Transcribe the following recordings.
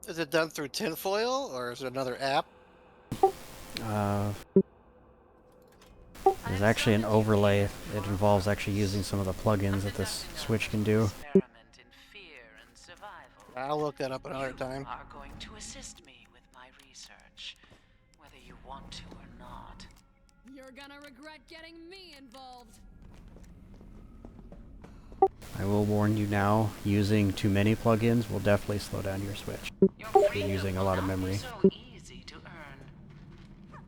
Is it done through tinfoil or is it another app? Uh, there's actually an overlay. It involves actually using some of the plugins that this Switch can do. I'll look that up another time. You are going to assist me with my research, whether you want to or not. You're gonna regret getting me involved. I will warn you now, using too many plugins will definitely slow down your Switch. You're using a lot of memory. So easy to earn.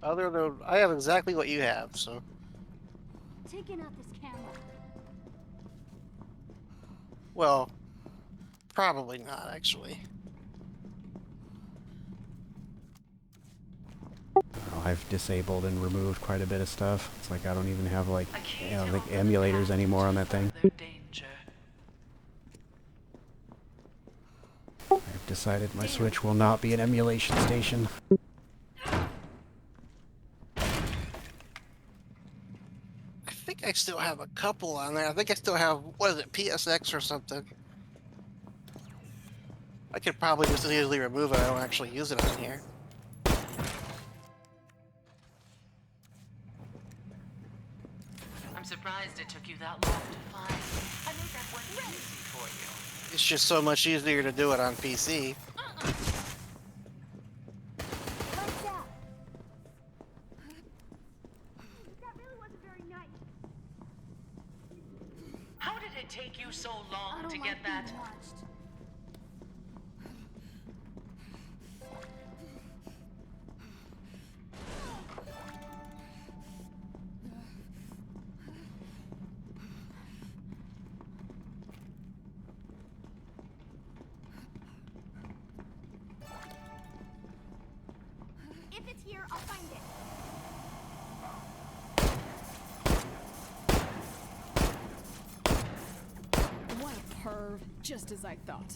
Other than I have exactly what you have, so. Taking out this camera. Well, probably not actually. I've disabled and removed quite a bit of stuff. It's like I don't even have like, you know, like emulators anymore on that thing. I've decided my Switch will not be an emulation station. I think I still have a couple on there. I think I still have, what is it, PSX or something. I could probably just easily remove it. I don't actually use it on here. I'm surprised it took you that long to find. I made that one easy for you. It's just so much easier to do it on PC. That really wasn't very nice. How did it take you so long to get that? If it's here, I'll find it. What a perv. Just as I thought.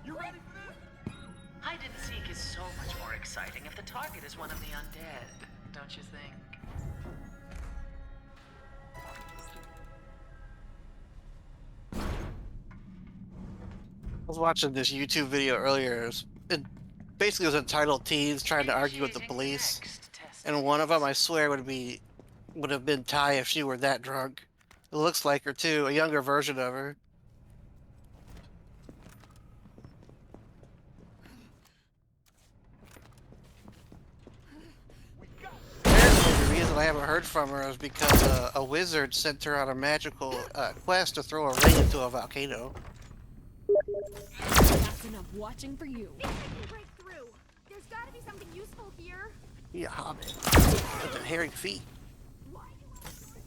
You ready for this? Hide and seek is so much more exciting if the target is one of the undead, don't you think? I was watching this YouTube video earlier. It basically was entitled "Teens Trying to Argue with the Police," and one of them, I swear, would have been Ty if she were that drunk. It looks like her too, a younger version of her. Apparently, the reason I haven't heard from her is because a wizard sent her on a magical quest to throw a ring into a volcano. That's enough watching for you. Think I can break through. There's gotta be something useful here. He a hobbit with hairy feet. Why do I have If I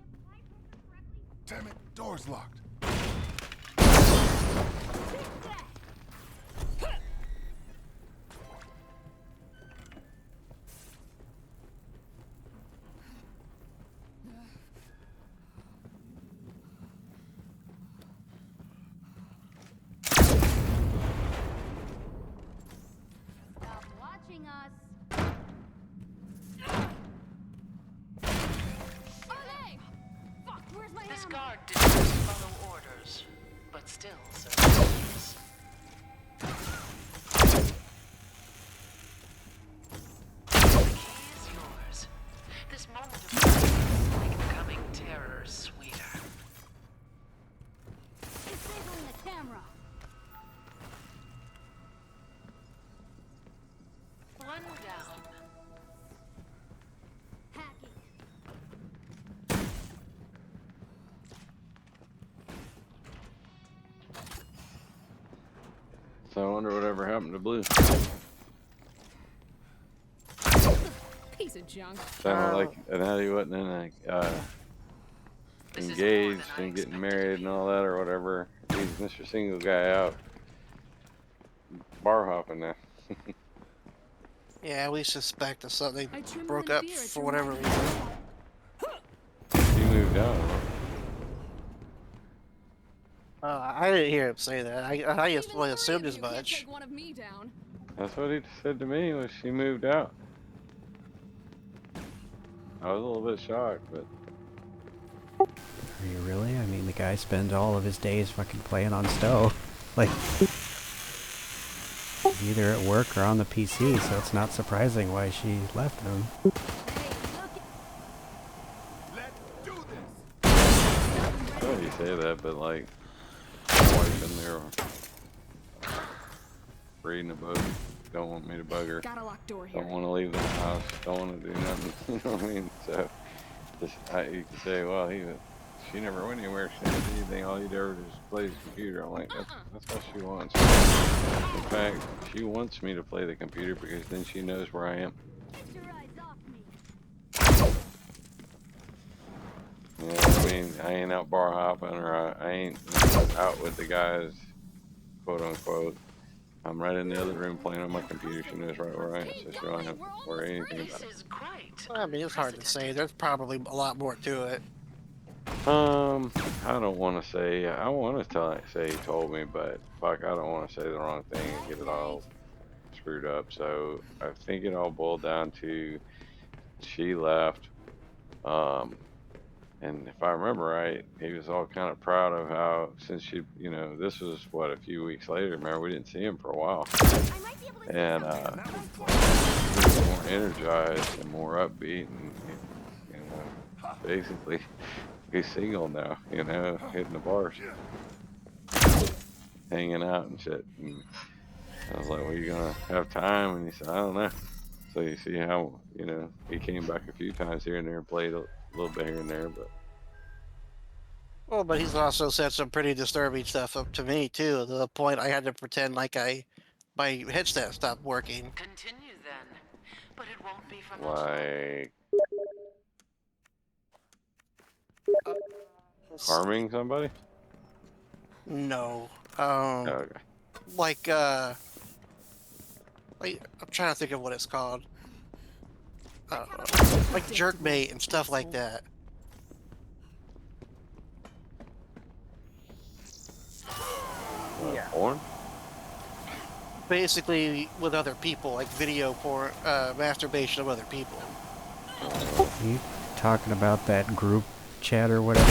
apply pressure correctly, Damn it, door's locked. take that. Stop watching us. Olé! Fuck, where's my This hammer? guard didn't just follow orders, but still serves. The key is yours. This moment of freedom will make the coming terror sweeter. Disabling the camera. One down. Hacking. So I wonder whatever happened to Blue. Piece of junk. Sounded like and how he wasn't in This is more engaged than I and getting expected married to and all that or whatever. He's Mr. Single Guy out bar hopping now. Yeah, we suspect that something I tremble broke in up fear at for your whatever mighty reason. He moved out. Huh? I didn't hear him say that. I just Even really three assumed of as you can't much. take one of me down. That's what he said to me when she moved out. I was a little bit shocked, but Are you really? I mean, the guy spends all of his days fucking playing on stove. Like, he's either at work or on the PC, so it's not surprising why she left him. Hey, look Let's do this. I know you say that, but like, my wife in there reading a book, don't want me to bug her, got a locked door here. don't want to leave the house, don't want to do nothing. You know what I mean? So, you can say, well, she never went anywhere. She didn't do anything. All he'd ever do is play his computer. I'm like, that's what she wants. In fact, she wants me to play the computer because then she knows where I am. Get your eyes off me. You know what I mean? I ain't out bar hopping or I ain't out with the guys, quote unquote. I'm right in the other room playing on my computer. She knows right where I am, so she don't have to worry anything about This it. is quite I mean, it's hard to say. There's probably a lot more to it. I don't want to say. I want to say he told me, but fuck, I don't want to say the wrong thing and get it all screwed up. So I think it all boiled down to she left. Um, and if I remember right, he was all kind of proud of how since she, this was what a few weeks later. Remember, we didn't see him for a while, I might be able to and That was close. he was more energized and more upbeat, and basically he's single now. Hitting the bars, hanging out and shit. And I was like, well, you gonna have time? And he said, I don't know. So you see how, he came back a few times here and there and played a little bit here and there, but Well, but he's also said some pretty disturbing stuff up to me too, to the point I had to pretend like my headset stopped working. Continue then, but it won't be for much like Let's harming somebody? No. Oh, okay. Like I'm trying to think of what it's called. Like jerkbait and stuff like that. Yeah. Porn? Basically with other people, like video porn, masturbation of other people. You talking about that group chat or whatever?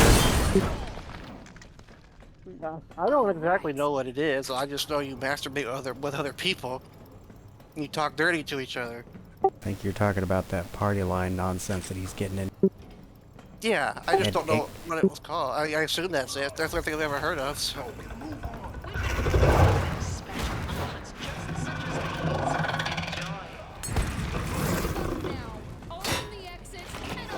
I don't exactly know what it is. I just know you masturbate with other people. You talk dirty to each other. I think you're talking about that party line nonsense that he's getting in. Yeah, I just And don't know what it was called. I assume that's it. That's the only thing I've ever heard of. So. special moments just such as these. Enjoy. now. Open the exit and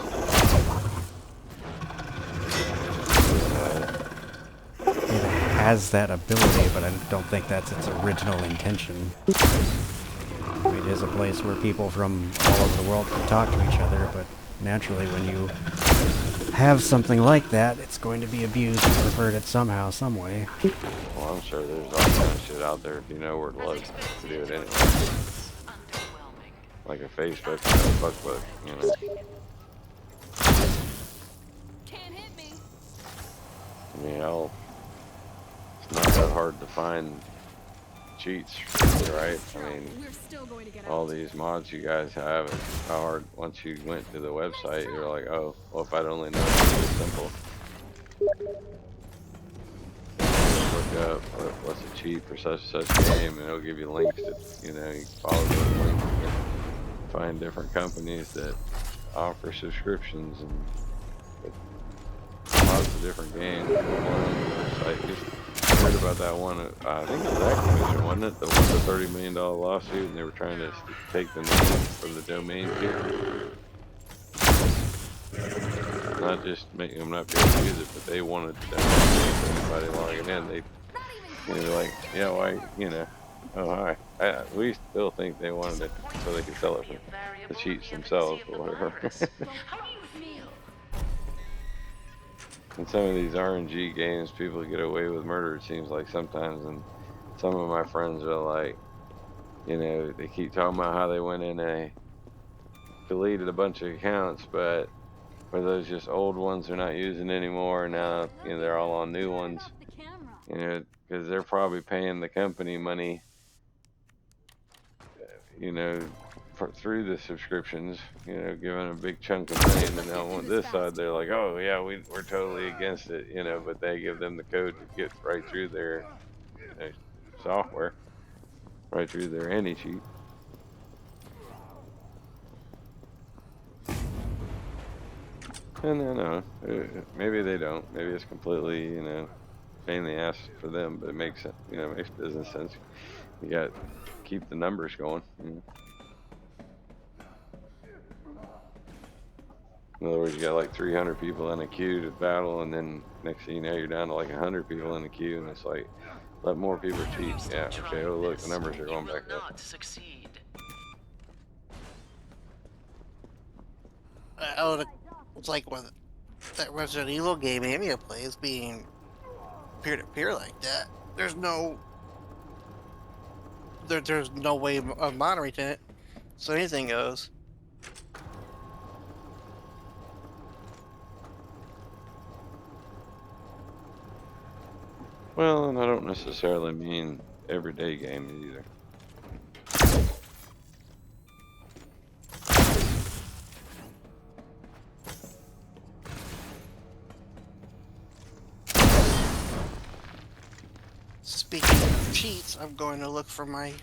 It has that ability, but I don't think that's its original intention. I mean, it is a place where people from all over the world can talk to each other, but naturally when you have something like that, it's going to be abused and perverted somehow, some way. Well, I'm sure there's all kind of shit out there if you know where to look to do it anyway. Underwhelming. Like a Facebook and a fuckbook, can't hit me. I mean, it's not that hard to find cheats, right? I mean, We're still going to get all out. these mods you guys have, it's how hard, once you went to the website, you're like, oh, well, if I'd only known it was simple. Look up what's a cheat for such and such game, and it'll give you links to, you can follow those links and find different companies that offer subscriptions and lots of different games on the website. Just heard about that one. I think it was Activision, wasn't it? The one, the $30 million lawsuit, and they were trying to take the name from the domain here. Not just making them not be able to use it, but they wanted to anybody logging in. They like, yeah, why, oh hi. We still think they wanted it so they could sell it for the cheats themselves or whatever. How do you feel? In some of these RNG games, people get away with murder, it seems like sometimes, and some of my friends are like, they keep talking about how they went in and deleted a bunch of accounts, but for those just old ones they're not using anymore, and now, they're all on new ones. Turn off the camera. You know, because they're probably paying the company money, you know, through the subscriptions, you know, giving a big chunk of money, and then on this side, they're like, oh, yeah, we're totally against it, you know, but they give them the code to get right through their uh, software, right through their anti-cheat. And then, maybe they don't. Maybe it's completely, you know, pain in the ass for them, but it makes, you know, makes business sense. You got to keep the numbers going. You know? In other words, you got like 300 people in a queue to battle, and then next thing you know, you're down to like 100 people in the queue, and it's like, let more people Why are cheat. you still Yeah, okay. trying Oh, look, the this? numbers are You going will back up. not succeed. It's like when that Resident Evil game Amiga plays being peer-to-peer like that. There's no there's no way of monitoring it, so anything goes. Well, and I don't necessarily mean everyday games either. Speaking of cheats, I'm going to look for my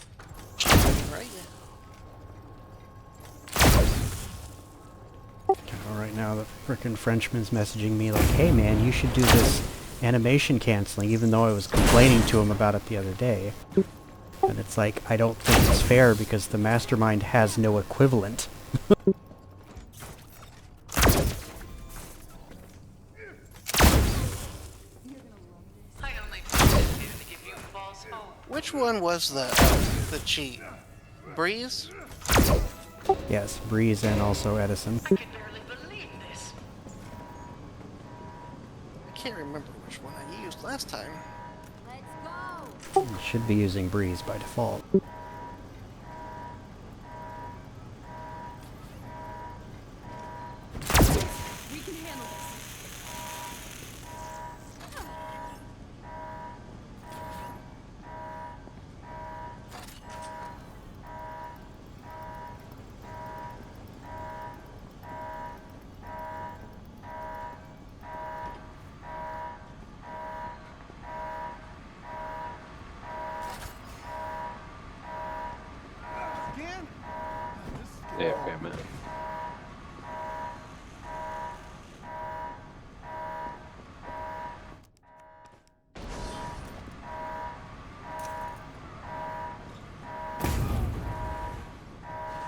cheat right now. Right now, the frickin' Frenchman's messaging me like, hey man, you should do this animation canceling, even though I was complaining to him about it the other day. And it's like, I don't think it's fair because the mastermind has no equivalent. I only put it here to give you false hope. Which one was the cheat? Breeze? Yes, Breeze and also Edison. I can barely believe this. I can't remember which one I used last time. Let's go. You should be using Breeze by default. We can handle this. Again? Yeah, okay, man.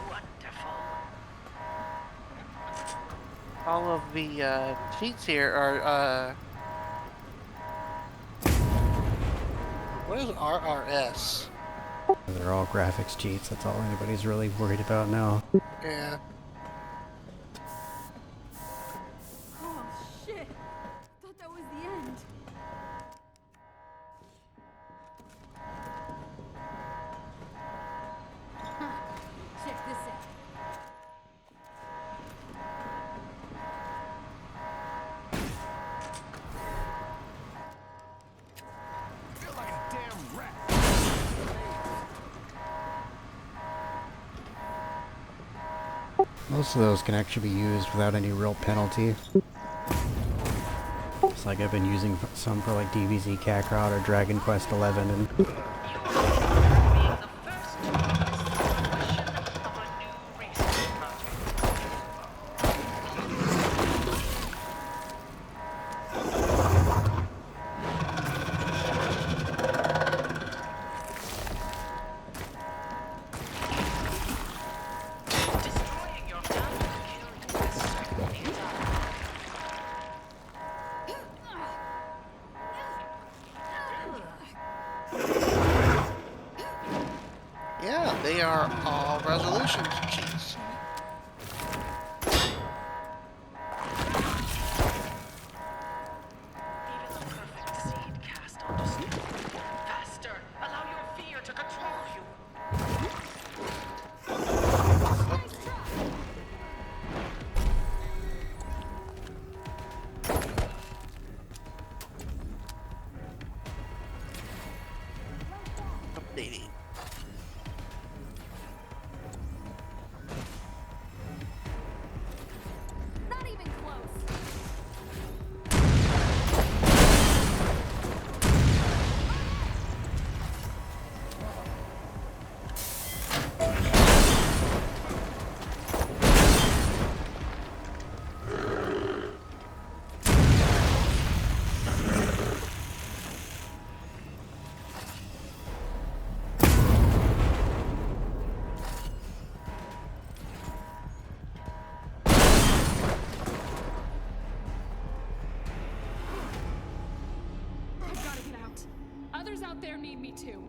Wonderful. All of the cheats here are what is RRS? They're all graphics cheats, that's all anybody's really worried about now. Yeah. Oh shit. Thought that was the end. Huh. Check this out. Feel like a damn rat. Most of those can actually be used without any real penalty. It's like I've been using some for like DBZ Kakarot or Dragon Quest XI, and You are being the first to raise the question of a new research project. Destroying your family to kill you is certainly done. Yeah, they are all resolution cheats. Even the perfect seed cast onto stone. Faster! Allow your fear to control you. lady. Not even close. I've got to get out. Others out there need me too.